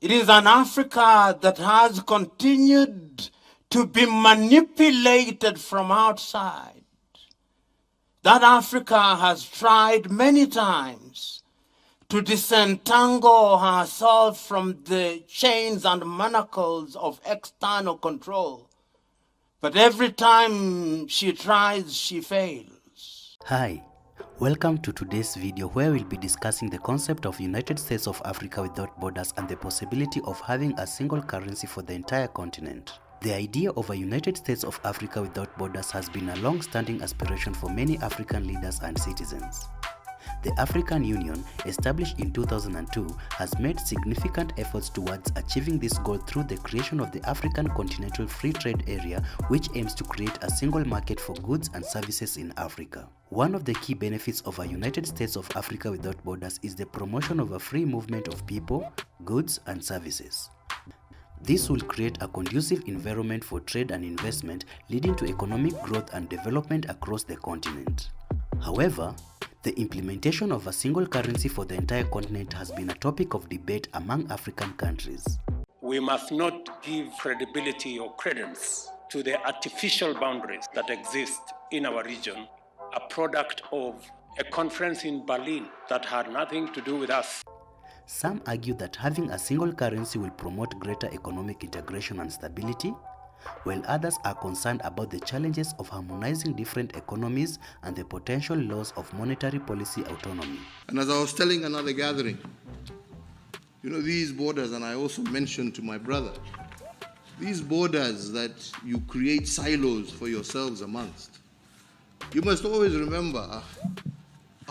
It is an Africa that has continued to be manipulated from outside. That Africa has tried many times to disentangle herself from the chains and manacles of external control. But every time she tries, she fails. Hi, welcome to today's video where we'll be discussing the concept of United States of Africa without borders and the possibility of having a single currency for the entire continent. The idea of a United States of Africa without borders has been a long-standing aspiration for many African leaders and citizens. The African Union, established in 2002, has made significant efforts towards achieving this goal through the creation of the African Continental Free Trade Area, which aims to create a single market for goods and services in Africa. One of the key benefits of a United States of Africa without borders is the promotion of a free movement of people, goods, and services. This will create a conducive environment for trade and investment, leading to economic growth and development across the continent. However, the implementation of a single currency for the entire continent has been a topic of debate among African countries. We must not give credibility or credence to the artificial boundaries that exist in our region, a product of a conference in Berlin that had nothing to do with us. Some argue that having a single currency will promote greater economic integration and stability, while others are concerned about the challenges of harmonizing different economies and the potential loss of monetary policy autonomy. And as I was telling another gathering, these borders, and I also mentioned to my brother, these borders that you create silos for yourselves amongst, you must always remember,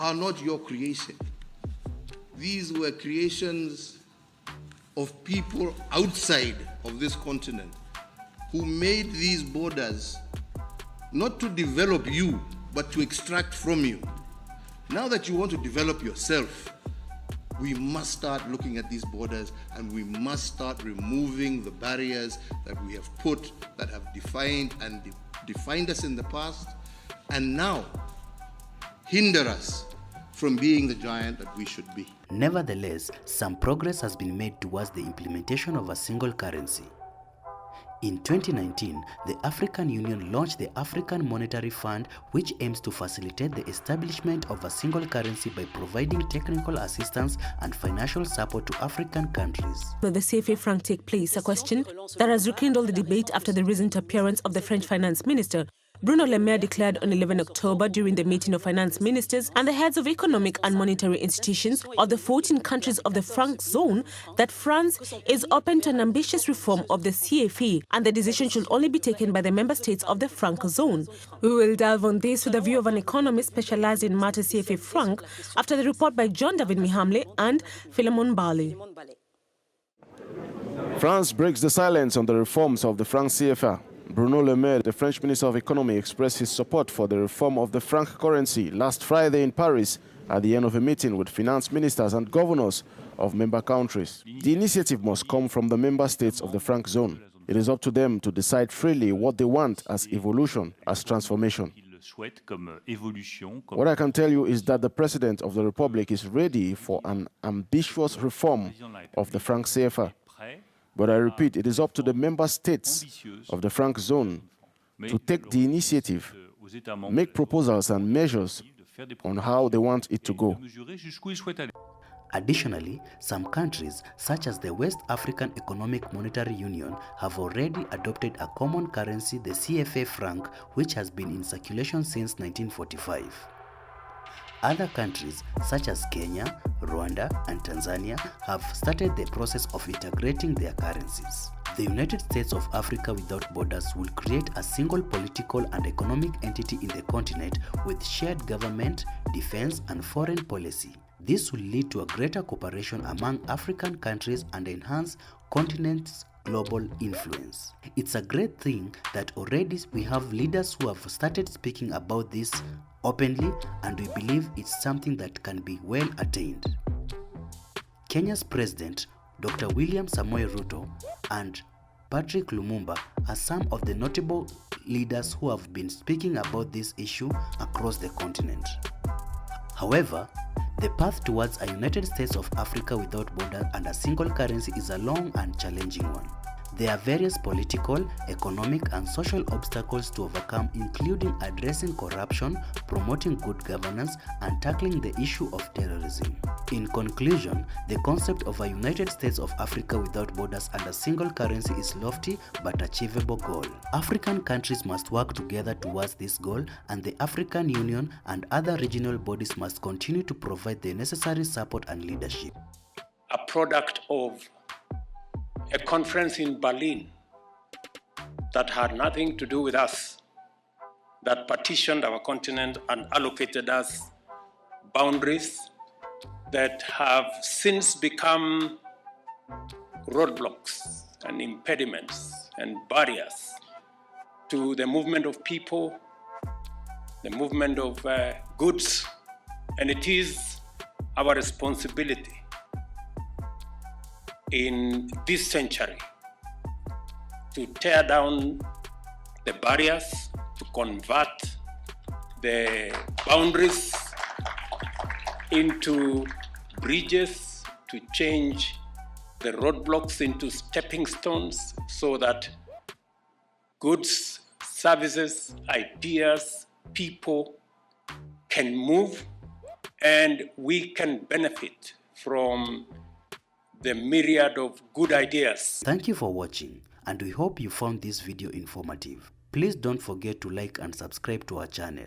are not your creation. These were creations of people outside of this continent who made these borders not to develop you, but to extract from you. Now that you want to develop yourself, we must start looking at these borders and we must start removing the barriers that we have put, that have defined us in the past, and now hinder us from being the giant that we should be. Nevertheless, some progress has been made towards the implementation of a single currency. In 2019, the African Union launched the African Monetary Fund, which aims to facilitate the establishment of a single currency by providing technical assistance and financial support to African countries. Will the CFA Franc take place? A question that has rekindled the debate after the recent appearance of the French finance minister. Bruno Le Maire declared on 11 October during the meeting of finance ministers and the heads of economic and monetary institutions of the 14 countries of the franc zone that France is open to an ambitious reform of the CFA and the decision should only be taken by the member states of the franc zone. We will delve on this with the view of an economist specialized in matters CFA Franc after the report by John David Mihamle and Philemon Bali. France breaks the silence on the reforms of the franc CFA. Bruno Le Maire, the French Minister of Economy, expressed his support for the reform of the franc currency last Friday in Paris at the end of a meeting with finance ministers and governors of member countries. The initiative must come from the member states of the franc zone. It is up to them to decide freely what they want as evolution, as transformation. What I can tell you is that the President of the Republic is ready for an ambitious reform of the franc CFA. But I repeat, it is up to the member states of the franc zone to take the initiative, make proposals and measures on how they want it to go. Additionally, some countries, such as the West African Economic Monetary Union, have already adopted a common currency, the CFA franc, which has been in circulation since 1945. Other countries, such as Kenya, Rwanda, and Tanzania, have started the process of integrating their currencies. The United States of Africa without borders will create a single political and economic entity in the continent with shared government, defense, and foreign policy. This will lead to a greater cooperation among African countries and enhance continent's global influence. It's a great thing that already we have leaders who have started speaking about this openly, and we believe it's something that can be well attained. Kenya's President, Dr. William Samoei Ruto, and Patrick Lumumba are some of the notable leaders who have been speaking about this issue across the continent. However, The path towards a United States of Africa without borders and a single currency is a long and challenging one. There are various political, economic, and social obstacles to overcome, including addressing corruption, promoting good governance, and tackling the issue of terrorism. In conclusion, the concept of a United States of Africa without borders and a single currency is lofty but achievable goal. African countries must work together towards this goal, and the African Union and other regional bodies must continue to provide the necessary support and leadership. A product of a conference in Berlin that had nothing to do with us, that partitioned our continent and allocated us boundaries that have since become roadblocks and impediments and barriers to the movement of people, the movement of goods, and it is our responsibility in this century to tear down the barriers, to convert the boundaries into bridges, to change the roadblocks into stepping stones so that goods, services, ideas, people can move and we can benefit from the myriad of good ideas. Thank you for watching, and we hope you found this video informative. Please don't forget to like and subscribe to our channel.